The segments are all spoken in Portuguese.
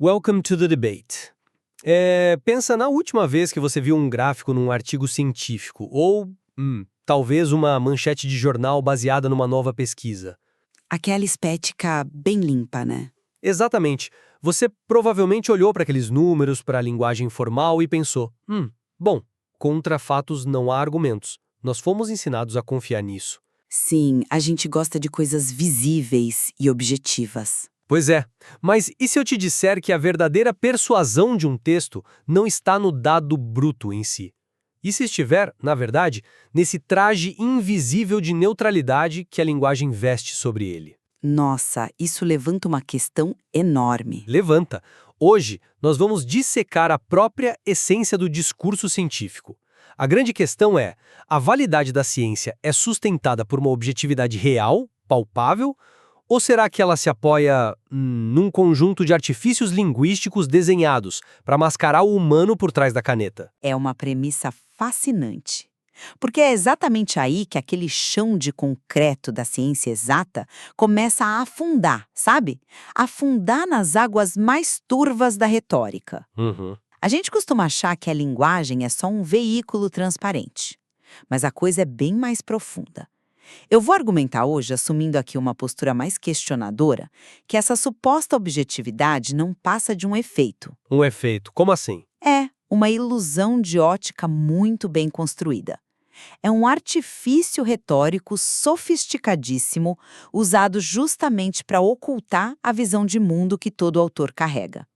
Welcome to the debate. Pensa na última vez que você viu um gráfico num artigo científico, ou, talvez uma manchete de jornal baseada numa nova pesquisa. Aquela estética bem limpa, né? Exatamente. Você provavelmente olhou para aqueles números, para a linguagem formal e pensou, bom, contra fatos não há argumentos. Nós fomos ensinados a confiar nisso. Sim, a gente gosta de coisas visíveis e objetivas. Pois é, mas e se eu te disser que a verdadeira persuasão de um texto não está no dado bruto em si? E se estiver, na verdade, nesse traje invisível de neutralidade que a linguagem veste sobre ele? Nossa, isso levanta uma questão enorme. Levanta. Hoje, nós vamos dissecar a própria essência do discurso científico. A grande questão é, a validade da ciência é sustentada por uma objetividade real, palpável, ou será que ela se apoia num conjunto de artifícios linguísticos desenhados para mascarar o humano por trás da caneta? É uma premissa fascinante. Porque é exatamente aí que aquele chão de concreto da ciência exata começa a afundar, sabe? Afundar nas águas mais turvas da retórica. A gente costuma achar que a linguagem é só um veículo transparente. Mas a coisa é bem mais profunda. Eu vou argumentar hoje, assumindo aqui uma postura mais questionadora, que essa suposta objetividade não passa de um efeito. Um efeito, como assim? É uma ilusão de ótica muito bem construída. É um artifício retórico sofisticadíssimo, usado justamente para ocultar a visão de mundo que todo autor carrega.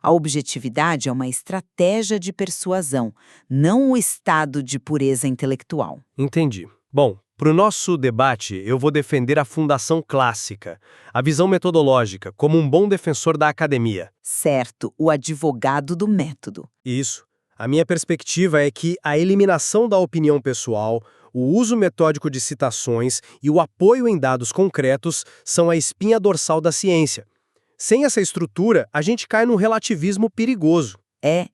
A objetividade é uma estratégia de persuasão, não o estado de pureza intelectual. Entendi. Bom, para o nosso debate, eu vou defender a fundação clássica, a visão metodológica, como um bom defensor da academia. Certo, o advogado do método. Isso. A minha perspectiva é que a eliminação da opinião pessoal, o uso metódico de citações e o apoio em dados concretos são a espinha dorsal da ciência. Sem essa estrutura, a gente cai num relativismo perigoso.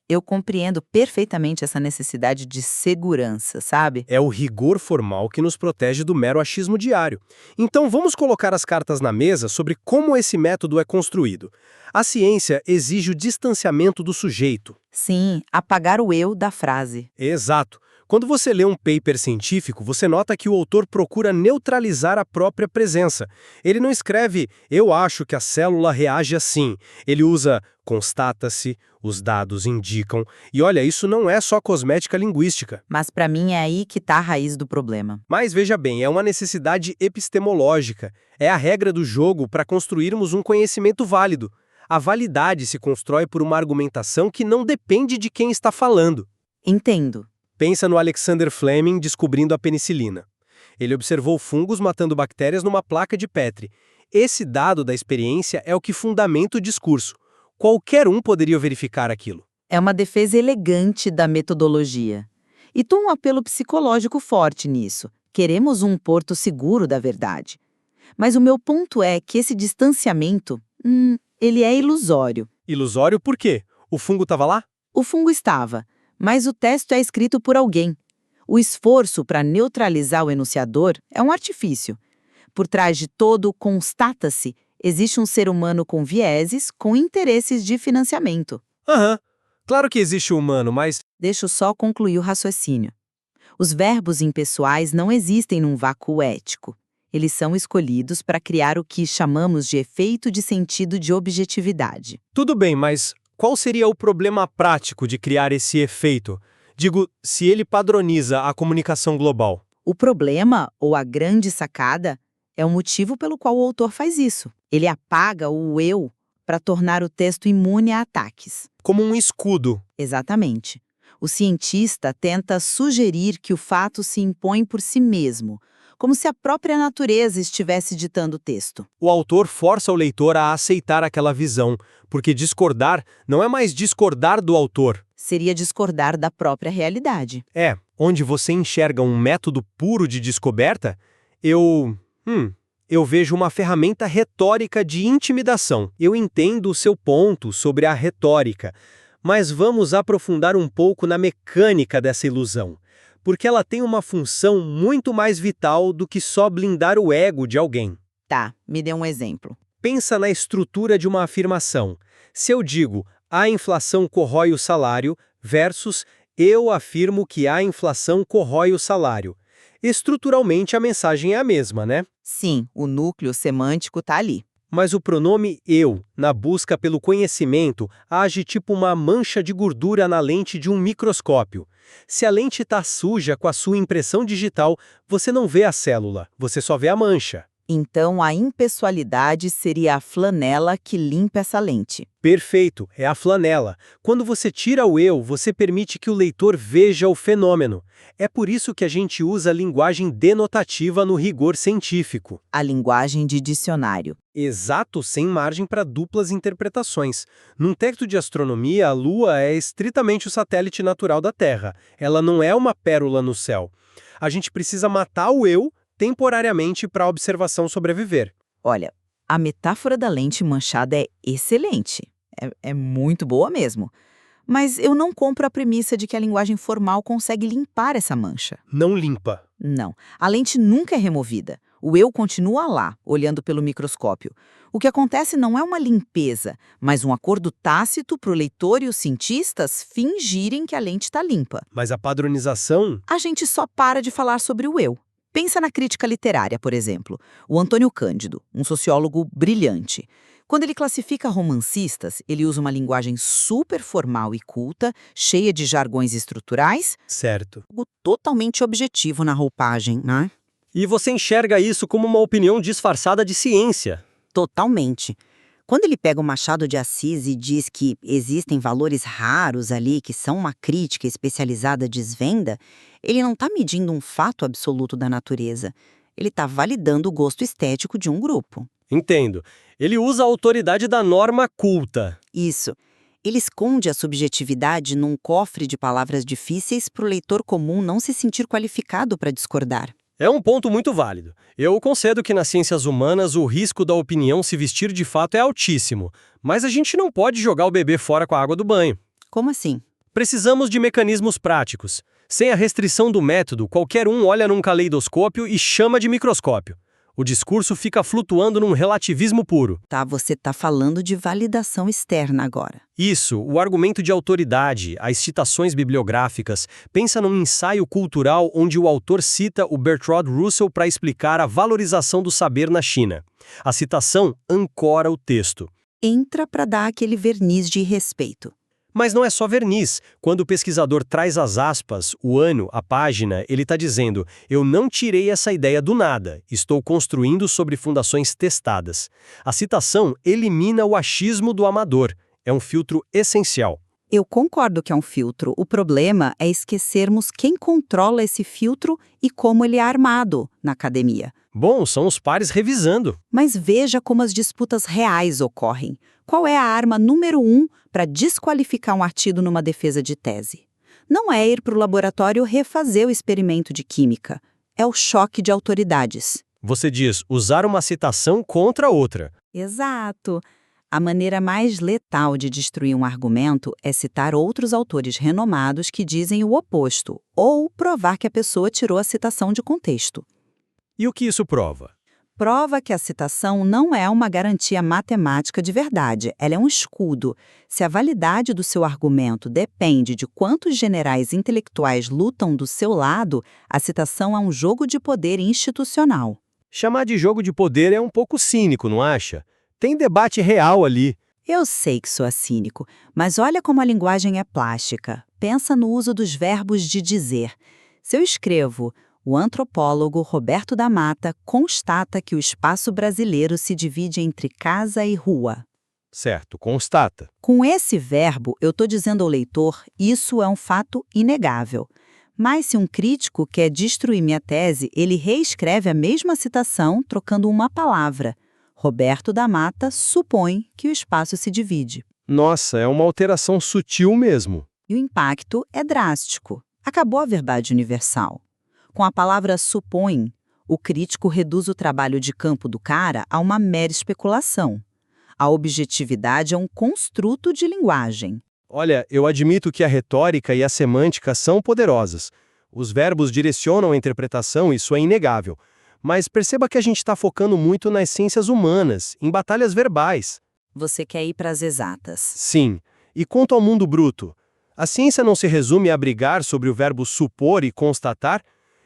Eu compreendo perfeitamente essa necessidade de segurança, sabe? É o rigor formal que nos protege do mero achismo diário. Então vamos colocar as cartas na mesa sobre como esse método é construído. A ciência exige o distanciamento do sujeito. Sim, apagar o eu da frase. Exato. Quando você lê um paper científico, você nota que o autor procura neutralizar a própria presença. Ele não escreve, eu acho que a célula reage assim. Ele usa, constata-se, os dados indicam. E olha, isso não é só cosmética linguística. Mas para mim é aí que está a raiz do problema. Mas veja bem, é uma necessidade epistemológica. É a regra do jogo para construirmos um conhecimento válido. A validade se constrói por uma argumentação que não depende de quem está falando. Entendo. Pensa no Alexander Fleming descobrindo a penicilina. Ele observou fungos matando bactérias numa placa de Petri. Esse dado da experiência é o que fundamenta o discurso. Qualquer um poderia verificar aquilo. É uma defesa elegante da metodologia. E tem um apelo psicológico forte nisso. Queremos um porto seguro da verdade. Mas o meu ponto é que esse distanciamento, ele é ilusório. Ilusório por quê? O fungo estava lá? O fungo estava, mas o texto é escrito por alguém. O esforço para neutralizar o enunciador é um artifício. Por trás de todo constata-se, existe um ser humano com vieses, com interesses de financiamento. Claro que existe o humano, mas... Deixa eu só concluir o raciocínio. Os verbos impessoais não existem num vácuo ético. Eles são escolhidos para criar o que chamamos de efeito de sentido de objetividade. Tudo bem, mas qual seria o problema prático de criar esse efeito? Digo, se ele padroniza a comunicação global. O problema, ou a grande sacada, é o motivo pelo qual o autor faz isso. Ele apaga o eu para tornar o texto imune a ataques. Como um escudo. Exatamente. O cientista tenta sugerir que o fato se impõe por si mesmo, como se a própria natureza estivesse ditando o texto. O autor força o leitor a aceitar aquela visão, porque discordar não é mais discordar do autor. Seria discordar da própria realidade. Onde você enxerga um método puro de descoberta, eu vejo uma ferramenta retórica de intimidação. Eu entendo o seu ponto sobre a retórica, mas vamos aprofundar um pouco na mecânica dessa ilusão, porque ela tem uma função muito mais vital do que só blindar o ego de alguém. Tá, me dê um exemplo. Pensa na estrutura de uma afirmação. Se eu digo, a inflação corrói o salário, versus, eu afirmo que a inflação corrói o salário. Estruturalmente, a mensagem é a mesma, né? Sim, o núcleo semântico está ali. Mas o pronome eu, na busca pelo conhecimento, age tipo uma mancha de gordura na lente de um microscópio. Se a lente está suja com a sua impressão digital, você não vê a célula, você só vê a mancha. Então, a impessoalidade seria a flanela que limpa essa lente. Perfeito, é a flanela. Quando você tira o eu, você permite que o leitor veja o fenômeno. É por isso que a gente usa a linguagem denotativa no rigor científico. A linguagem de dicionário. Exato, sem margem para duplas interpretações. Num texto de astronomia, a Lua é estritamente o satélite natural da Terra. Ela não é uma pérola no céu. A gente precisa matar o eu temporariamente para a observação sobreviver. Olha, a metáfora da lente manchada é excelente. É muito boa mesmo. Mas eu não compro a premissa de que a linguagem formal consegue limpar essa mancha. Não limpa. Não, a lente nunca é removida. O eu continua lá, olhando pelo microscópio. O que acontece não é uma limpeza, mas um acordo tácito para o leitor e os cientistas fingirem que a lente está limpa. Mas a padronização... A gente só para de falar sobre o eu. Pensa na crítica literária, por exemplo. O Antônio Cândido, um sociólogo brilhante. Quando ele classifica romancistas, ele usa uma linguagem super formal e culta, cheia de jargões estruturais, Certo. algo totalmente objetivo na roupagem, né? E você enxerga isso como uma opinião disfarçada de ciência. Totalmente. Quando ele pega o Machado de Assis e diz que existem valores raros ali que são uma crítica especializada desvenda, ele não está medindo um fato absoluto da natureza. Ele está validando o gosto estético de um grupo. Entendo. Ele usa a autoridade da norma culta. Isso. Ele esconde a subjetividade num cofre de palavras difíceis para o leitor comum não se sentir qualificado para discordar. É um ponto muito válido. Eu concedo que nas ciências humanas o risco da opinião se vestir de fato é altíssimo, mas a gente não pode jogar o bebê fora com a água do banho. Como assim? Precisamos de mecanismos práticos. Sem a restrição do método, qualquer um olha num caleidoscópio e chama de microscópio. O discurso fica flutuando num relativismo puro. Você está falando de validação externa agora. Isso, o argumento de autoridade, as citações bibliográficas, pensa num ensaio cultural onde o autor cita o Bertrand Russell para explicar a valorização do saber na China. A citação ancora o texto. Entra para dar aquele verniz de respeito. Mas não é só verniz. Quando o pesquisador traz as aspas, o ano, a página, ele está dizendo: eu não tirei essa ideia do nada, estou construindo sobre fundações testadas. A citação elimina o achismo do amador. É um filtro essencial. Eu concordo que é um filtro. O problema é esquecermos quem controla esse filtro e como ele é armado na academia. Bom, são os pares revisando. Mas veja como as disputas reais ocorrem. Qual é a arma número 1 para desqualificar um artigo numa defesa de tese? Não é ir para o laboratório refazer o experimento de química. É o choque de autoridades. Você diz usar uma citação contra outra. Exato. A maneira mais letal de destruir um argumento é citar outros autores renomados que dizem o oposto, ou provar que a pessoa tirou a citação de contexto. E o que isso prova? Prova que a citação não é uma garantia matemática de verdade, ela é um escudo. Se a validade do seu argumento depende de quantos generais intelectuais lutam do seu lado, a citação é um jogo de poder institucional. Chamar de jogo de poder é um pouco cínico, não acha? Tem debate real ali. Eu sei que sou cínico, mas olha como a linguagem é plástica. Pensa no uso dos verbos de dizer. Se eu escrevo: o antropólogo Roberto da Mata constata que o espaço brasileiro se divide entre casa e rua. Certo, constata. Com esse verbo, eu estou dizendo ao leitor, isso é um fato inegável. Mas se um crítico quer destruir minha tese, ele reescreve a mesma citação trocando uma palavra. Roberto da Mata supõe que o espaço se divide. Nossa, é uma alteração sutil mesmo. E o impacto é drástico. Acabou a verdade universal. Com a palavra supõe, o crítico reduz o trabalho de campo do cara a uma mera especulação. A objetividade é um construto de linguagem. Olha, eu admito que a retórica e a semântica são poderosas. Os verbos direcionam a interpretação, isso é inegável. Mas perceba que a gente está focando muito nas ciências humanas, em batalhas verbais. Você quer ir para as exatas. Sim. E quanto ao mundo bruto? A ciência não se resume a brigar sobre o verbo supor e constatar?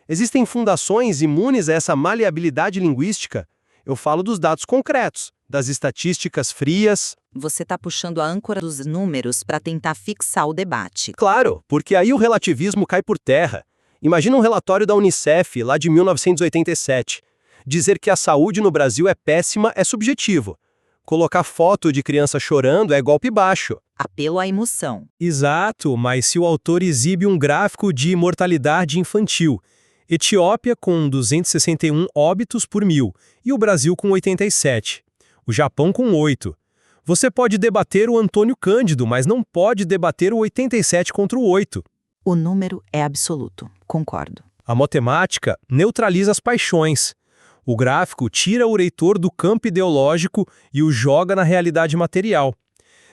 Existem fundações imunes a essa maleabilidade linguística? Eu falo dos dados concretos, das estatísticas frias. Você está puxando a âncora dos números para tentar fixar o debate. Claro, porque aí o relativismo cai por terra. Imagina um relatório da Unicef, lá de 1987. Dizer que a saúde no Brasil é péssima é subjetivo. Colocar foto de criança chorando é golpe baixo. Apelo à emoção. Exato, mas se o autor exibe um gráfico de mortalidade infantil, Etiópia com 261 óbitos por 1.000 e o Brasil com 87, o Japão com 8. Você pode debater o Antônio Cândido, mas não pode debater o 87 contra o 8. O número é absoluto, concordo. A matemática neutraliza as paixões. O gráfico tira o leitor do campo ideológico e o joga na realidade material.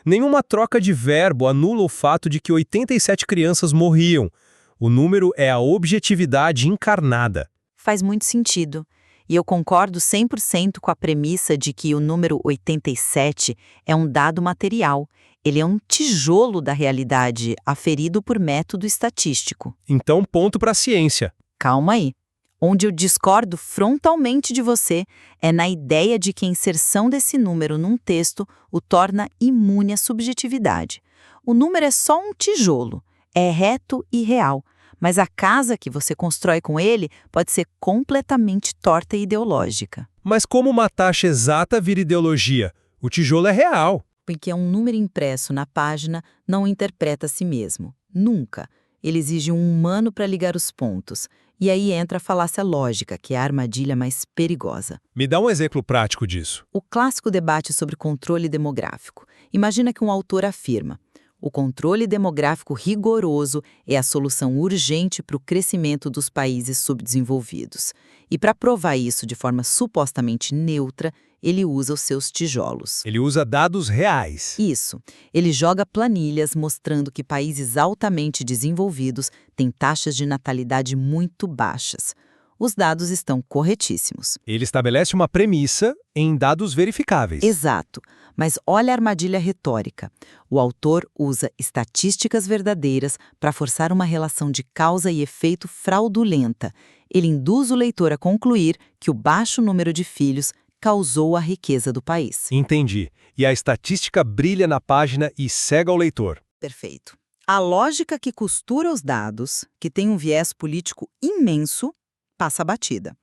Nenhuma troca de verbo anula o fato de que 87 crianças morriam. O número é a objetividade encarnada. Faz muito sentido. E eu concordo 100% com a premissa de que o número 87 é um dado material. Ele é um tijolo da realidade aferido por método estatístico. Então, ponto para a ciência. Calma aí. Onde eu discordo frontalmente de você é na ideia de que a inserção desse número num texto o torna imune à subjetividade. O número é só um tijolo, é reto e real, mas a casa que você constrói com ele pode ser completamente torta e ideológica. Mas como uma taxa exata vira ideologia? O tijolo é real. Porque um número impresso na página não interpreta a si mesmo. Nunca. Ele exige um humano para ligar os pontos. E aí entra a falácia lógica, que é a armadilha mais perigosa. Me dá um exemplo prático disso. O clássico debate sobre controle demográfico. Imagina que um autor afirma: o controle demográfico rigoroso é a solução urgente para o crescimento dos países subdesenvolvidos. E para provar isso de forma supostamente neutra, ele usa os seus tijolos. Ele usa dados reais. Isso. Ele joga planilhas mostrando que países altamente desenvolvidos têm taxas de natalidade muito baixas. Os dados estão corretíssimos. Ele estabelece uma premissa em dados verificáveis. Exato. Mas olha a armadilha retórica. O autor usa estatísticas verdadeiras para forçar uma relação de causa e efeito fraudulenta. Ele induz o leitor a concluir que o baixo número de filhos causou a riqueza do país. Entendi. E a estatística brilha na página e cega o leitor. Perfeito. A lógica que costura os dados, que tem um viés político imenso, passa batida.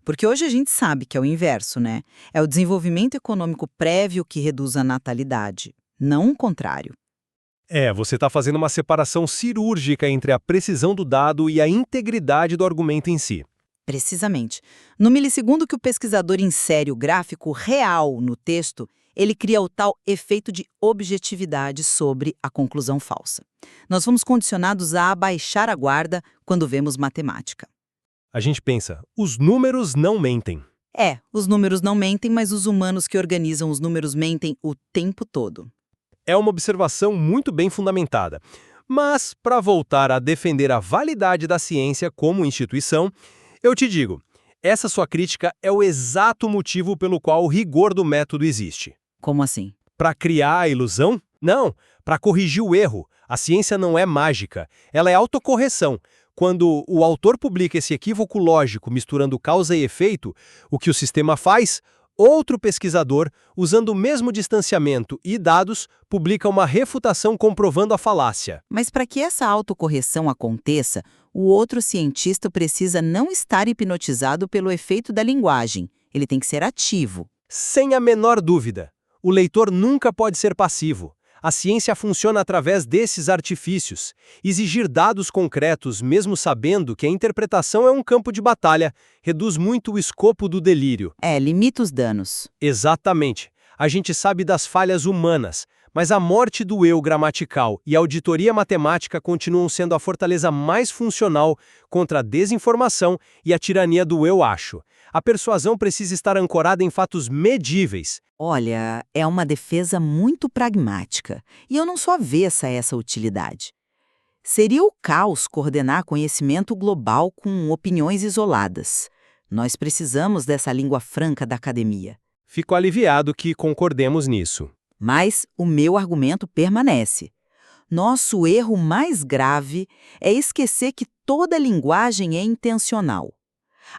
Porque hoje a gente sabe que é o inverso, né? É o desenvolvimento econômico prévio que reduz a natalidade, não o contrário. Você está fazendo uma separação cirúrgica entre a precisão do dado e a integridade do argumento em si. Precisamente. No milissegundo que o pesquisador insere o gráfico real no texto, ele cria o tal efeito de objetividade sobre a conclusão falsa. Nós fomos condicionados a abaixar a guarda quando vemos matemática. A gente pensa, os números não mentem. Os números não mentem, mas os humanos que organizam os números mentem o tempo todo. É uma observação muito bem fundamentada. Mas, para voltar a defender a validade da ciência como instituição, eu te digo, essa sua crítica é o exato motivo pelo qual o rigor do método existe. Como assim? Para criar a ilusão? Não, para corrigir o erro. A ciência não é mágica, ela é autocorreção. Quando o autor publica esse equívoco lógico misturando causa e efeito, o que o sistema faz? Outro pesquisador, usando o mesmo distanciamento e dados, publica uma refutação comprovando a falácia. Mas para que essa autocorreção aconteça, o outro cientista precisa não estar hipnotizado pelo efeito da linguagem. Ele tem que ser ativo. Sem a menor dúvida. O leitor nunca pode ser passivo. A ciência funciona através desses artifícios. Exigir dados concretos, mesmo sabendo que a interpretação é um campo de batalha, reduz muito o escopo do delírio. Limita os danos. Exatamente. A gente sabe das falhas humanas, mas a morte do eu gramatical e a auditoria matemática continuam sendo a fortaleza mais funcional contra a desinformação e a tirania do eu acho. A persuasão precisa estar ancorada em fatos medíveis. Olha, é uma defesa muito pragmática, e eu não sou avessa a essa utilidade. Seria o caos coordenar conhecimento global com opiniões isoladas. Nós precisamos dessa língua franca da academia. Fico aliviado que concordemos nisso. Mas o meu argumento permanece. Nosso erro mais grave é esquecer que toda linguagem é intencional.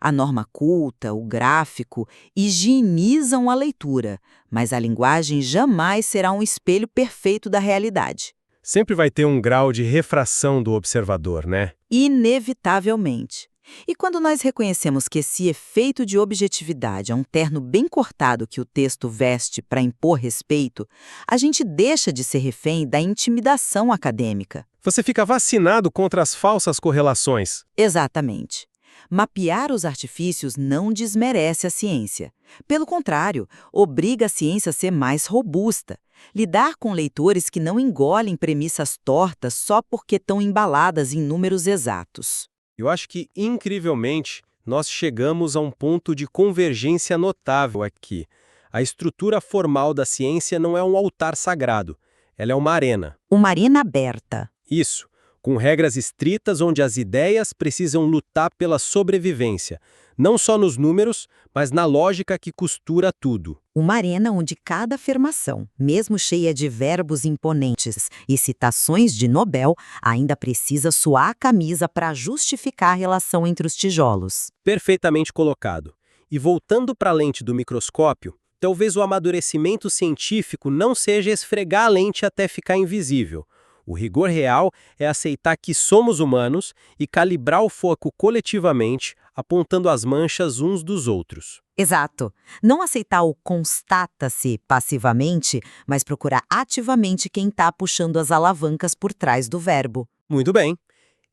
A norma culta, o gráfico, higienizam a leitura, mas a linguagem jamais será um espelho perfeito da realidade. Sempre vai ter um grau de refração do observador, né? Inevitavelmente. E quando nós reconhecemos que esse efeito de objetividade é um terno bem cortado que o texto veste para impor respeito, a gente deixa de ser refém da intimidação acadêmica. Você fica vacinado contra as falsas correlações. Exatamente. Mapear os artifícios não desmerece a ciência. Pelo contrário, obriga a ciência a ser mais robusta. Lidar com leitores que não engolem premissas tortas só porque estão embaladas em números exatos. Eu acho que, incrivelmente, nós chegamos a um ponto de convergência notável aqui. A estrutura formal da ciência não é um altar sagrado, ela é uma arena. Uma arena aberta. Isso, com regras estritas onde as ideias precisam lutar pela sobrevivência, não só nos números, mas na lógica que costura tudo. Uma arena onde cada afirmação, mesmo cheia de verbos imponentes e citações de Nobel, ainda precisa suar a camisa para justificar a relação entre os tijolos. Perfeitamente colocado. E voltando para a lente do microscópio, talvez o amadurecimento científico não seja esfregar a lente até ficar invisível. O rigor real é aceitar que somos humanos e calibrar o foco coletivamente, apontando as manchas uns dos outros. Exato. Não aceitar o constata-se passivamente, mas procurar ativamente quem está puxando as alavancas por trás do verbo. Muito bem.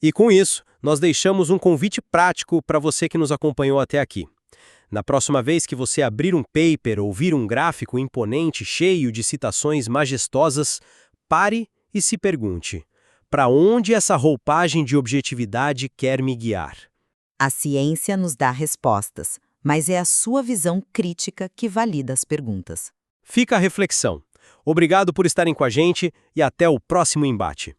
E com isso, nós deixamos um convite prático para você que nos acompanhou até aqui. Na próxima vez que você abrir um paper ou vir um gráfico imponente cheio de citações majestosas, pare e se pergunte: para onde essa roupagem de objetividade quer me guiar? A ciência nos dá respostas, mas é a sua visão crítica que valida as perguntas. Fica a reflexão. Obrigado por estarem com a gente e até o próximo embate.